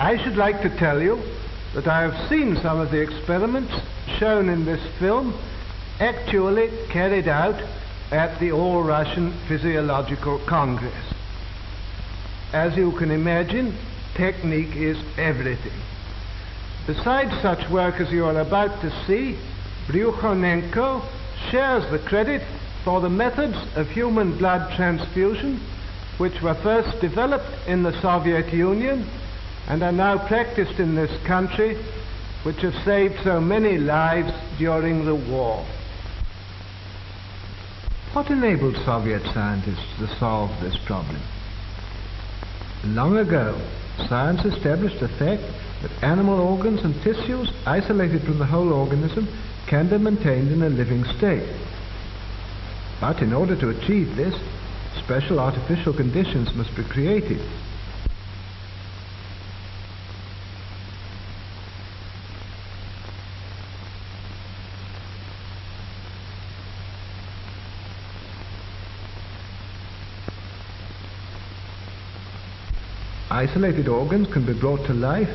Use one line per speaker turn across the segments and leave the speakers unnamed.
I should like to tell you that I have seen some of the experiments shown in this film actually carried out at the All-Russian Physiological Congress. As you can imagine, technique is everything. Besides such work as you are about to see, Bryukhanenko shares the credit for the methods of human blood transfusion which were first developed in the Soviet Union and are now practiced in this country, which have saved so many lives during the war. What enabled Soviet scientists to solve this problem? Long ago, science established the fact that animal organs and tissues isolated from the whole organism can be maintained in a living state. But in order to achieve this, special artificial conditions must be created. Isolated organs can be brought to life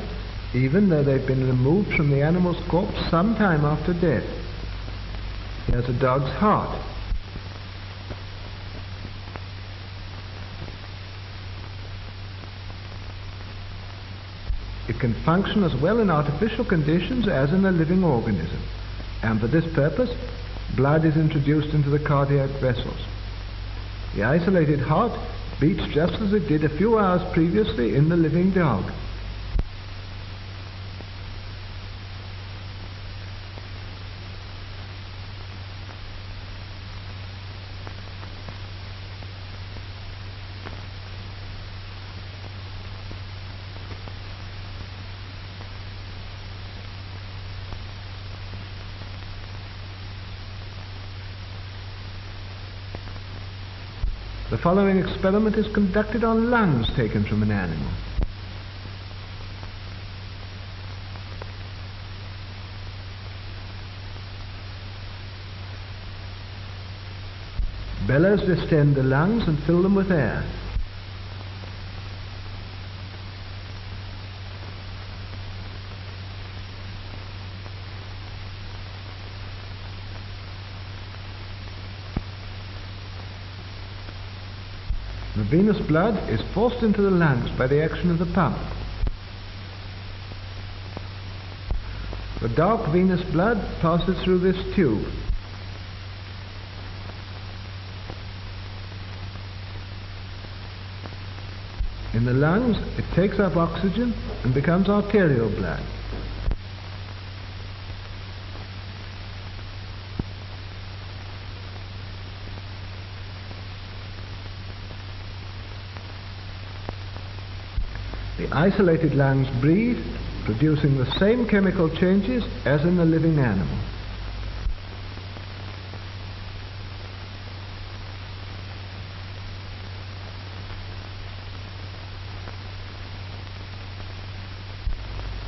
even though they've been removed from the animal's corpse some time after death. Here's a dog's heart. It can function as well in artificial conditions as in a living organism, and for this purpose blood is introduced into the cardiac vessels. The isolated heart beats just as it did a few hours previously in the living dog. The following experiment is conducted on lungs taken from an animal. Bellows distend the lungs and fill them with air. The venous blood is forced into the lungs by the action of the pump. The dark venous blood passes through this tube. In the lungs, it takes up oxygen and becomes arterial blood. The isolated lungs breathe, producing the same chemical changes as in the living animal.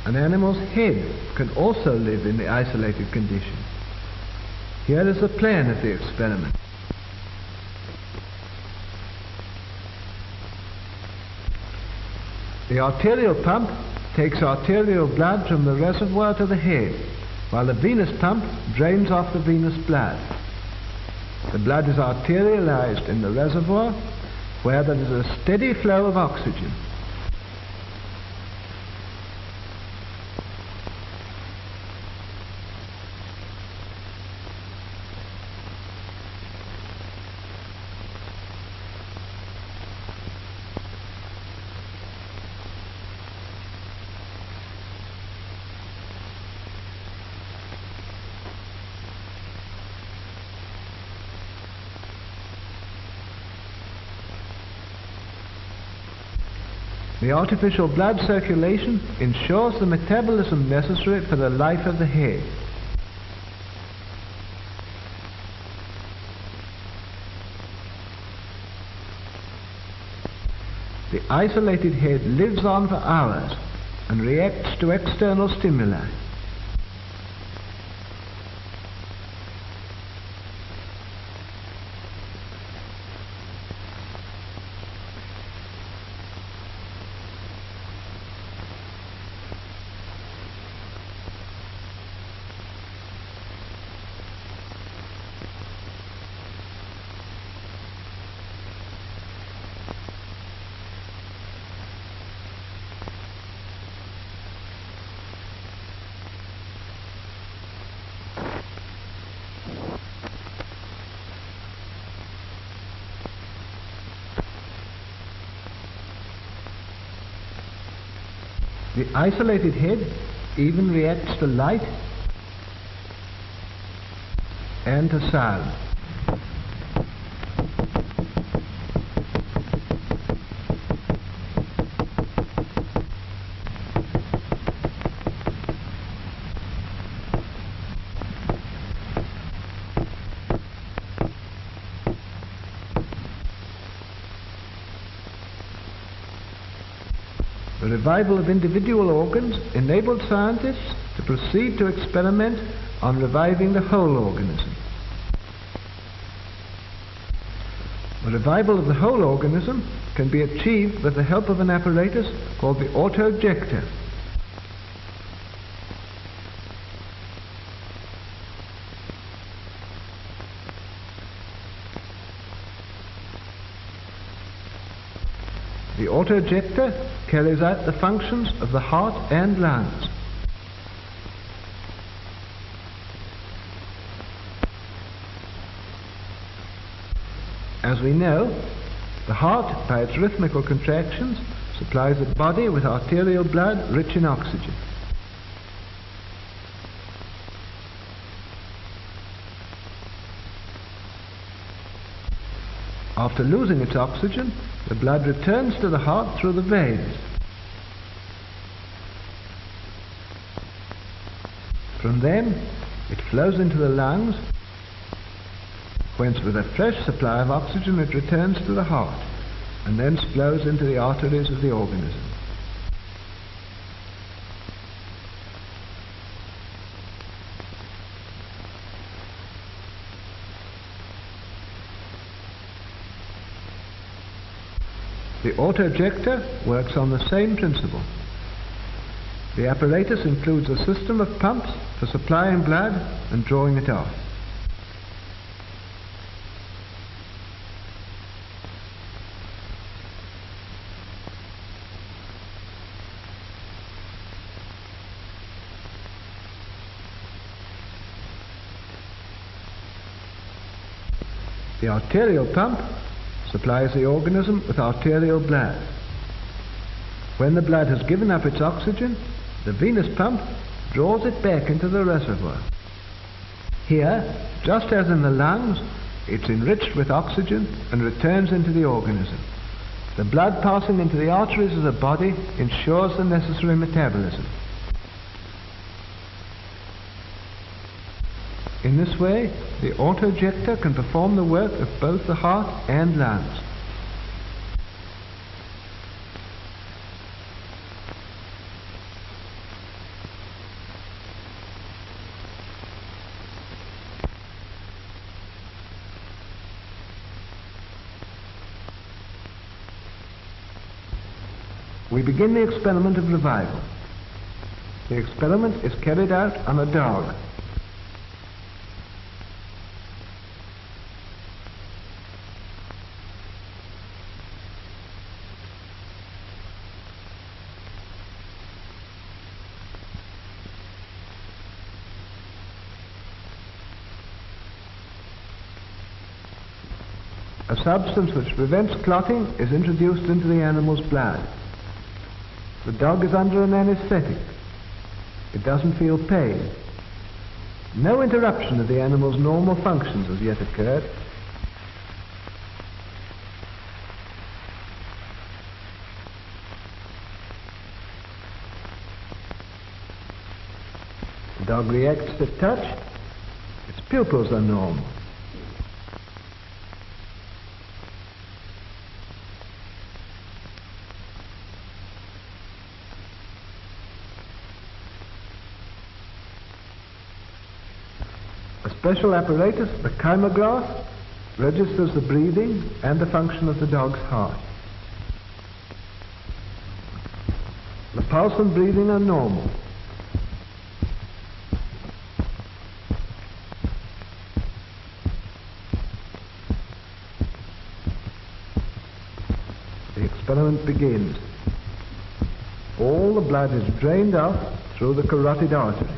An animal's head can also live in the isolated condition. Here is the plan of the experiment. The arterial pump takes arterial blood from the reservoir to the head, while the venous pump drains off the venous blood. The blood is arterialized in the reservoir, where there is a steady flow of oxygen. The artificial blood circulation ensures the metabolism necessary for the life of the head. The isolated head lives on for hours and reacts to external stimuli. The isolated head even reacts to light and to sound. The revival of individual organs enabled scientists to proceed to experiment on reviving the whole organism. The revival of the whole organism can be achieved with the help of an apparatus called the auto-ejector. The auto-ejector carries out the functions of the heart and lungs. As we know, the heart, by its rhythmical contractions, supplies the body with arterial blood rich in oxygen. After losing its oxygen, the blood returns to the heart through the veins. From them, it flows into the lungs, whence with a fresh supply of oxygen it returns to the heart, and thence flows into the arteries of the organism. The auto-ejector works on the same principle. The apparatus includes a system of pumps for supplying blood and drawing it off. The arterial pump supplies the organism with arterial blood. When the blood has given up its oxygen, the venous pump draws it back into the reservoir. Here, just as in the lungs, it's enriched with oxygen and returns into the organism. The blood passing into the arteries of the body ensures the necessary metabolism. In this way, the auto-ejector can perform the work of both the heart and lungs. We begin the experiment of revival. The experiment is carried out on a dog. A substance which prevents clotting is introduced into the animal's blood. The dog is under an anesthetic. It doesn't feel pain. No interruption of the animal's normal functions has yet occurred. The dog reacts to touch. Its pupils are normal. A special apparatus, the kymograph, registers the breathing and the function of the dog's heart. The pulse and breathing are normal. The experiment begins. All the blood is drained off through the carotid artery.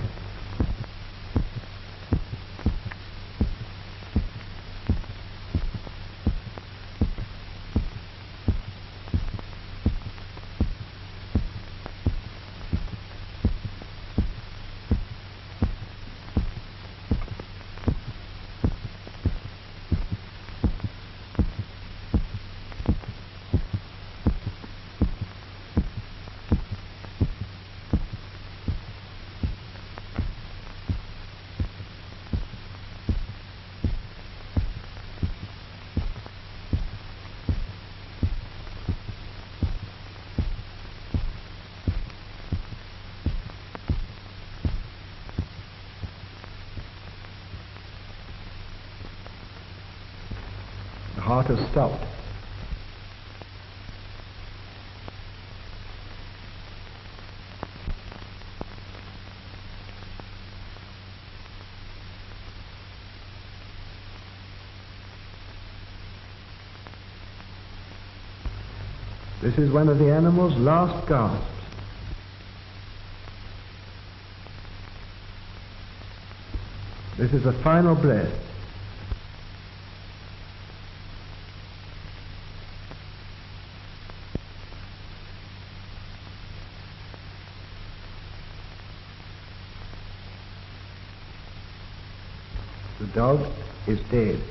heart has stopped. This is one of the animal's last gasps. This is the final breath. The dog is dead.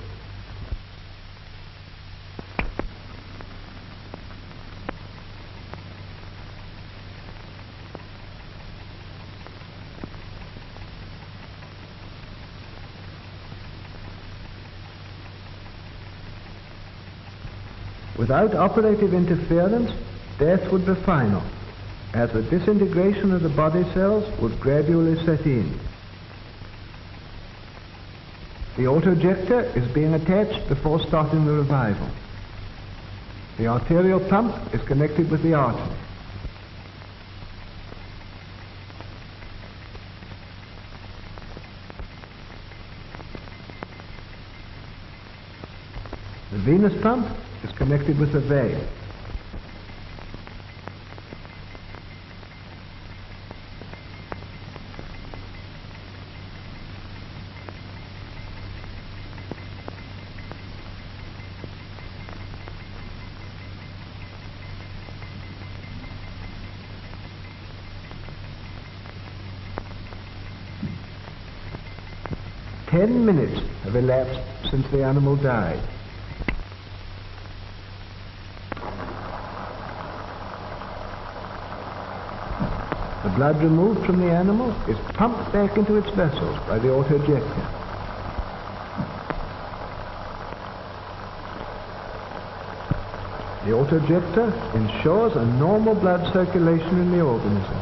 Without operative interference, death would be final, as the disintegration of the body cells would gradually set in. The autojector is being attached before starting the revival. The arterial pump is connected with the artery. The venous pump is connected with the vein. Ten minutes have elapsed since the animal died. The blood removed from the animal is pumped back into its vessels by the autojector. The autojector ensures a normal blood circulation in the organism,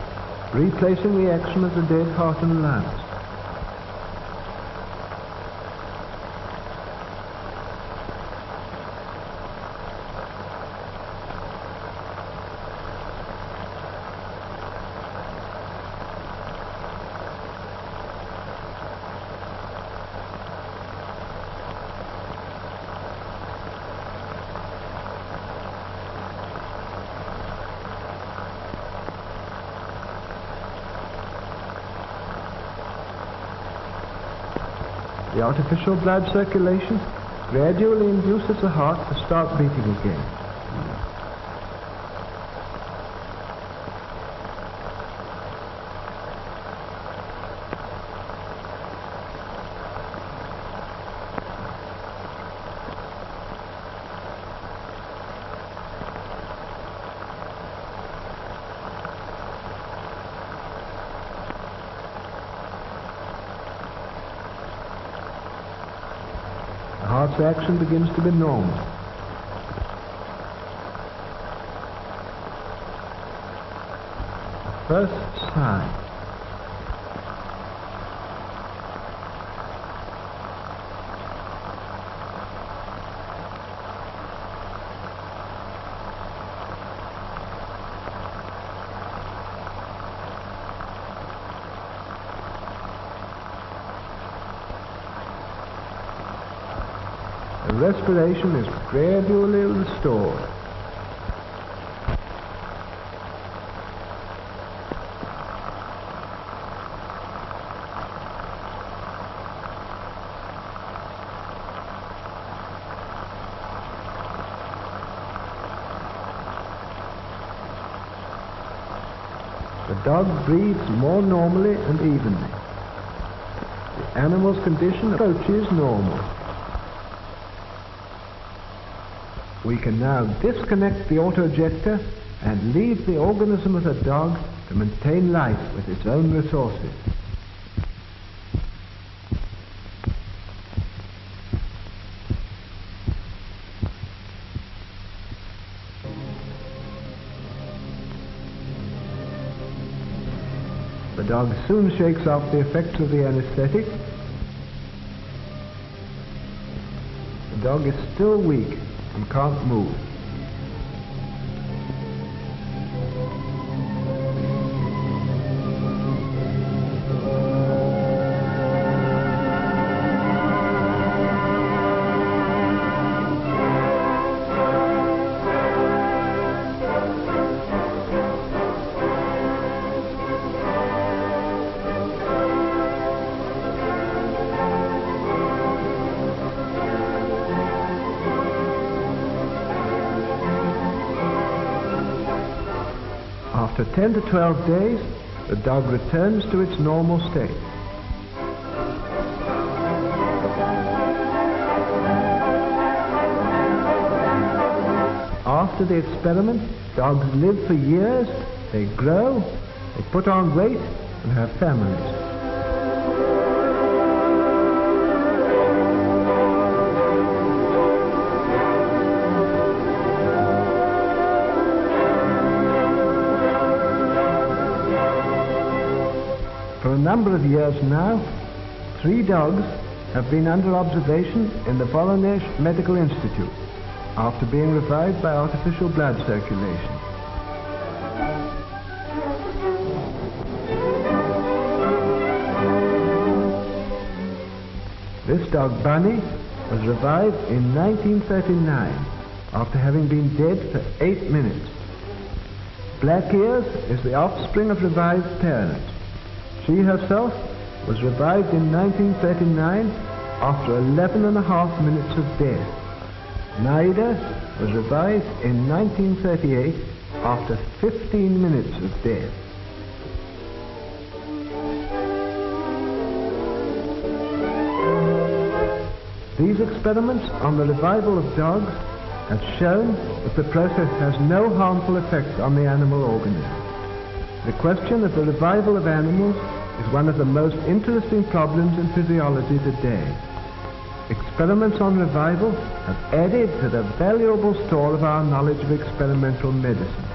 replacing the action of the dead heart and lungs. The artificial blood circulation gradually induces the heart to start beating again. The heart's action begins to be normal. First sign. The respiration is gradually restored. The dog breathes more normally and evenly. The animal's condition approaches normal. We can now disconnect the autojector and leave the organism of the dog to maintain life with its own resources. The dog soon shakes off the effects of the anesthetic. The dog is still weak, and can't move. After 10 to 12 days, the dog returns to its normal state. After the experiment, dogs live for years, they grow, they put on weight, and have families. For a number of years now, 3 dogs have been under observation in the Veterinary Medical Institute after being revived by artificial blood circulation. This dog, Bunny, was revived in 1939 after having been dead for 8 minutes. Black Ears is the offspring of revived parents. She herself was revived in 1939 after 11.5 minutes of death. Naida was revived in 1938 after 15 minutes of death. These experiments on the revival of dogs have shown that the process has no harmful effects on the animal organism. The question of the revival of animals is one of the most interesting problems in physiology today. Experiments on revival have added to the valuable store of our knowledge of experimental medicine.